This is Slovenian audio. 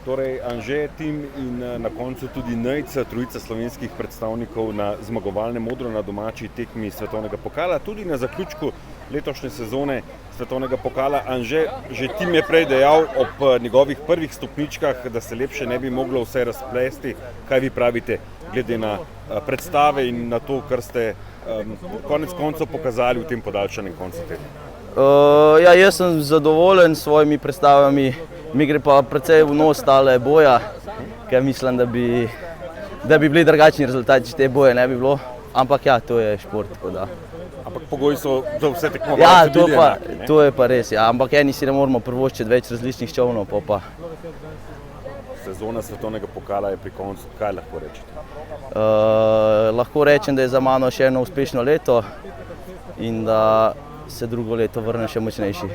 Torej, Anže, Tim in na koncu tudi Nejc, trojica slovenskih predstavnikov na zmagovalnem odru na domači tekmi svetovnega pokala, tudi na zaključku letošnje sezone svetovnega pokala. Anže, že Tim je prej dejal ob njegovih prvih stopničkah, da se lepše ne bi moglo vse razplesti. Kaj vi pravite glede na predstave in na to, kar ste konec koncev pokazali v tem podaljšanem koncu tedna? Jaz sem zadovoljen s svojimi predstavami. Mi gre pa precej v nos tale boja, ker mislim, da bi bili drugačni rezultati, če te boje ne bi bilo. Ampak ja, to je šport, tako da. Ampak pogoji so za vse tekmovalce bili enaki, ne? To je pa res, ja. Ampak eni si ne moramo privoščiti več različnih čovnov, pa. Sezona svetovnega pokala je pri koncu, kaj lahko rečete? Lahko rečem, da je za mano še eno uspešno leto in da se drugo leto vrnem še močnejši.